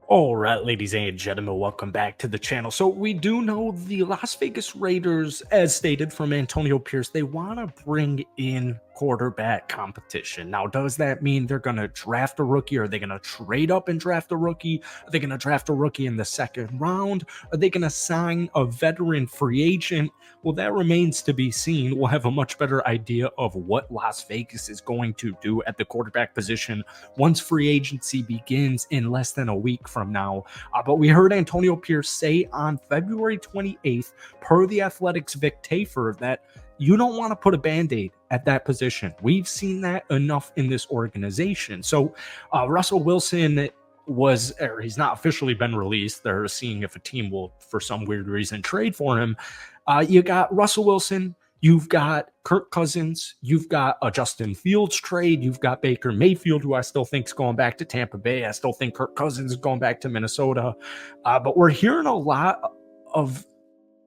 All right, ladies and gentlemen, welcome back to the channel. So we do know the Las Vegas Raiders, as stated from Antonio Pierce, they want to bring in quarterback competition. Now, does that mean they're going to draft a rookie? Are they going to trade up and draft a rookie? Are they going to draft a rookie in the second round? Are they going to sign a veteran free agent? Well, that remains to be seen. We'll have a much better idea of what Las Vegas is going to do at the quarterback position once free agency begins in less than a week from now. But we heard Antonio Pierce say on February 28th, per the Athletics' Vic Tafur, that you don't want to put a Band-Aid at that position. We've seen that enough in this organization. So Russell Wilson he's not officially been released. They're seeing if a team will, for some weird reason, trade for him. You got Russell Wilson, you've got Kirk Cousins, you've got a Justin Fields trade, you've got Baker Mayfield, who I still think is going back to Tampa Bay. I still think Kirk Cousins is going back to Minnesota. But we're hearing a lot of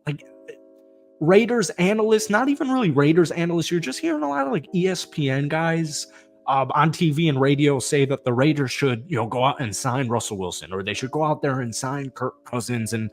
like Raiders analysts, not even really Raiders analysts. You're just hearing a lot of like ESPN guys on TV and radio say that the Raiders should, go out and sign Russell Wilson, or they should go out there and sign Kirk Cousins and,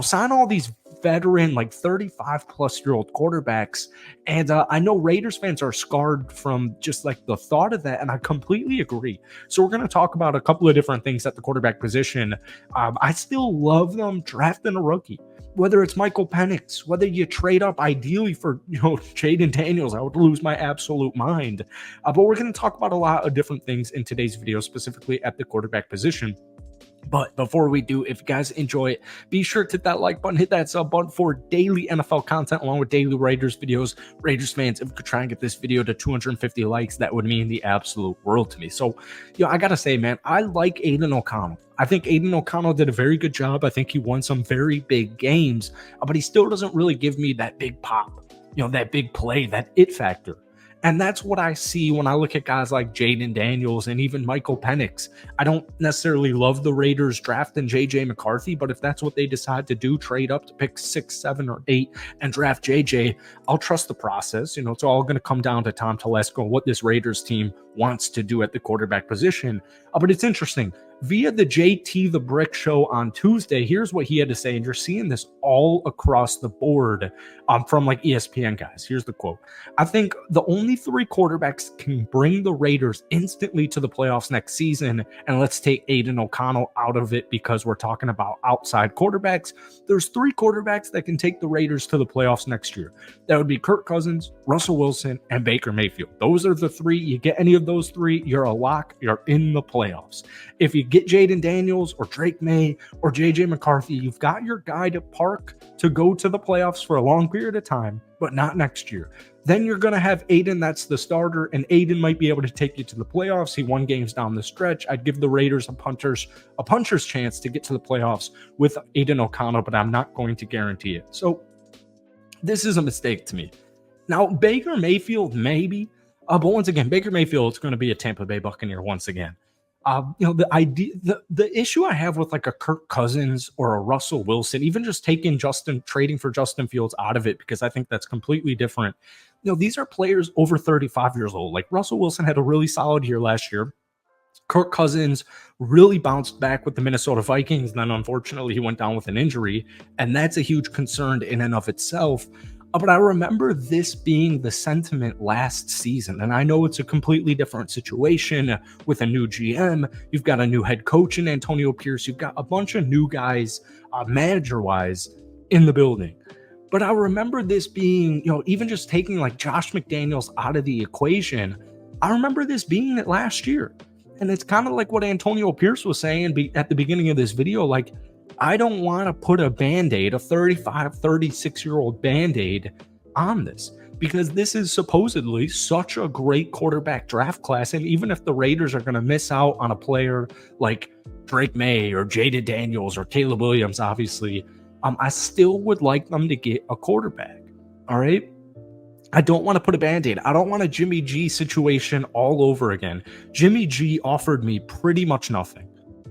sign all these veteran, like 35 plus year old quarterbacks. And I know Raiders fans are scarred from just like the thought of that. And I completely agree. So we're going to talk about a couple of different things at the quarterback position. I still love them drafting a rookie, whether it's Michael Penix, whether you trade up ideally for, Jaden Daniels. I would lose my absolute mind. But we're going to talk about a lot of different things in today's video, specifically at the quarterback position. But before we do, if you guys enjoy it, be sure to hit that like button, hit that sub button for daily NFL content along with daily Raiders videos. Raiders fans, if we could try and get this video to 250 likes, that would mean the absolute world to me. So, I got to say, man, I like Aiden O'Connell. I think Aiden O'Connell did a very good job. I think he won some very big games, but he still doesn't really give me that big pop, that big play, that it factor. And that's what I see when I look at guys like Jaden Daniels and even Michael Penix. I don't necessarily love the Raiders drafting J.J. McCarthy, but if that's what they decide to do, trade up to pick 6, 7, or 8 and draft J.J., I'll trust the process. It's all going to come down to Tom Telesco and what this Raiders team wants to do at the quarterback position. But it's interesting. Via the JT the Brick show on Tuesday, here's what he had to say, and you're seeing this all across the board from like ESPN guys. Here's the quote. I think the only 3 quarterbacks can bring the Raiders instantly to the playoffs next season, and let's take Aiden O'Connell out of it because we're talking about outside quarterbacks. There's 3 quarterbacks that can take the Raiders to the playoffs next year. That would be Kirk Cousins, Russell Wilson, and Baker Mayfield. Those are the 3. You get any of those 3, you're a lock. You're in the playoffs. If you get Jaden Daniels or Drake May or JJ McCarthy, you've got your guy to park to go to the playoffs for a long period of time, but not next year. Then you're going to have Aiden, that's the starter, and Aiden might be able to take you to the playoffs. He won games down the stretch. I'd give the Raiders a puncher's chance to get to the playoffs with Aiden O'Connell, but I'm not going to guarantee it. So this is a mistake to me. Now, Baker Mayfield, maybe, but once again, Baker Mayfield is going to be a Tampa Bay Buccaneer once again. The issue I have with like a Kirk Cousins or a Russell Wilson, even just trading for Justin Fields out of it, because I think that's completely different. These are players over 35 years old. Like Russell Wilson had a really solid year last year. Kirk Cousins really bounced back with the Minnesota Vikings. Then unfortunately he went down with an injury, and that's a huge concern in and of itself. But I remember this being the sentiment last season, and I know it's a completely different situation with a new GM. You've got a new head coach in Antonio Pierce. You've got a bunch of new guys, manager-wise, in the building. But I remember this being, even just taking like Josh McDaniels out of the equation, I remember this being it last year. And it's kind of like what Antonio Pierce was saying at the beginning of this video, like, I don't want to put a Band-Aid, a 35, 36-year-old Band-Aid on this, because this is supposedly such a great quarterback draft class. And even if the Raiders are going to miss out on a player like Drake May or Jaden Daniels or Caleb Williams, obviously, I still would like them to get a quarterback. All right. I don't want to put a Band-Aid. I don't want a Jimmy G situation all over again. Jimmy G offered me pretty much nothing.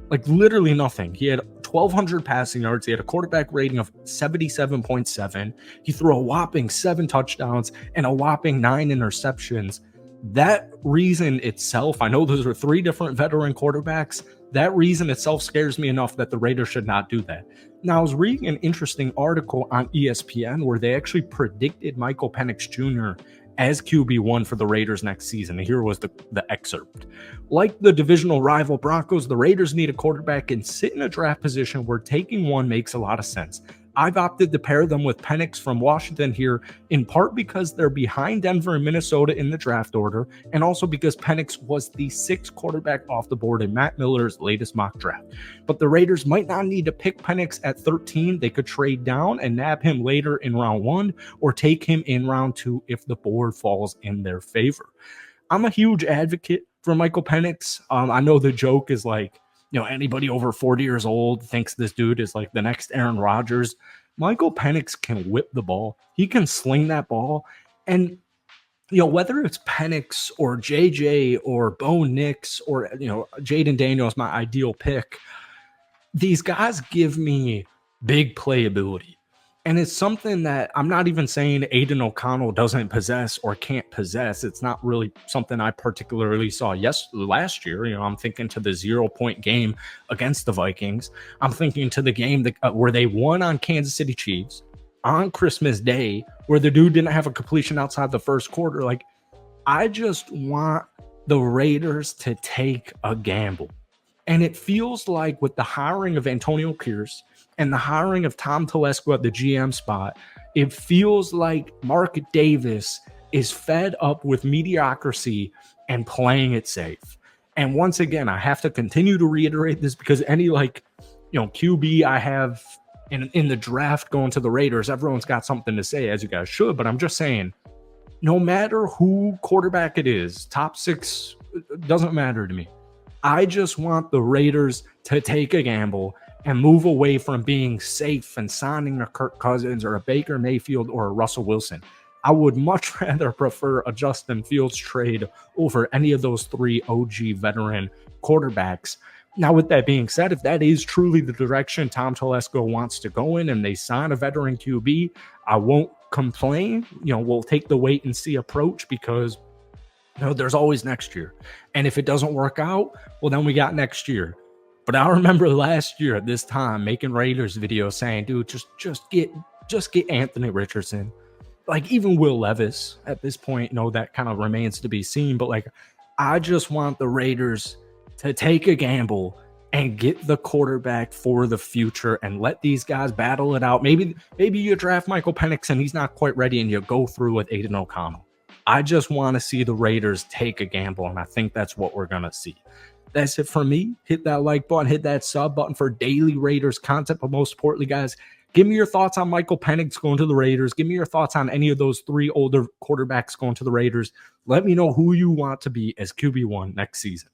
Like literally nothing. He had 1,200 passing yards. He had a quarterback rating of 77.7. He threw a whopping 7 touchdowns and a whopping 9 interceptions. That reason itself, I know those are 3 different veteran quarterbacks. That reason itself scares me enough that the Raiders should not do that. Now, I was reading an interesting article on ESPN where they actually predicted Michael Penix Jr. as QB1 for the Raiders next season. And here was the excerpt. Like the divisional rival Broncos, the Raiders need a quarterback and sit in a draft position where taking one makes a lot of sense. I've opted to pair them with Penix from Washington here, in part because they're behind Denver and Minnesota in the draft order, and also because Penix was the 6th quarterback off the board in Matt Miller's latest mock draft. But the Raiders might not need to pick Penix at 13. They could trade down and nab him later in round 1 or take him in round 2 if the board falls in their favor. I'm a huge advocate for Michael Penix. I know the joke is like, anybody over 40 years old thinks this dude is like the next Aaron Rodgers. Michael Penix can whip the ball. He can sling that ball. And, whether it's Penix or JJ or Bo Nix or, Jaden Daniels, my ideal pick, these guys give me big playability. And it's something that I'm not even saying Aiden O'Connell doesn't possess or can't possess. It's not really something I particularly saw last year. I'm thinking to the 0-point game against the Vikings. I'm thinking to the game where they won on Kansas City Chiefs on Christmas Day, where the dude didn't have a completion outside the first quarter. Like, I just want the Raiders to take a gamble. And it feels like with the hiring of Antonio Pierce and the hiring of Tom Telesco at the GM spot, it feels like Mark Davis is fed up with mediocrity and playing it safe. And once again, I have to continue to reiterate this because any QB I have in the draft going to the Raiders, everyone's got something to say, as you guys should. But I'm just saying, no matter who quarterback it is, top 6, doesn't matter to me. I just want the Raiders to take a gamble and move away from being safe and signing a Kirk Cousins or a Baker Mayfield or a Russell Wilson. I would much rather prefer a Justin Fields trade over any of those 3 OG veteran quarterbacks. Now, with that being said, if that is truly the direction Tom Telesco wants to go in and they sign a veteran QB, I won't complain. We'll take the wait and see approach because there's always next year. And if it doesn't work out, well, then we got next year. But I remember last year at this time making Raiders videos saying, dude, just get Anthony Richardson. Like, even Will Levis at this point, that kind of remains to be seen. But like, I just want the Raiders to take a gamble and get the quarterback for the future and let these guys battle it out. Maybe you draft Michael Penix and he's not quite ready and you go through with Aiden O'Connell. I just want to see the Raiders take a gamble, and I think that's what we're going to see. That's it for me. Hit that like button, hit that sub button for daily Raiders content. But most importantly, guys, give me your thoughts on Michael Penix going to the Raiders. Give me your thoughts on any of those 3 older quarterbacks going to the Raiders. Let me know who you want to be as QB1 next season.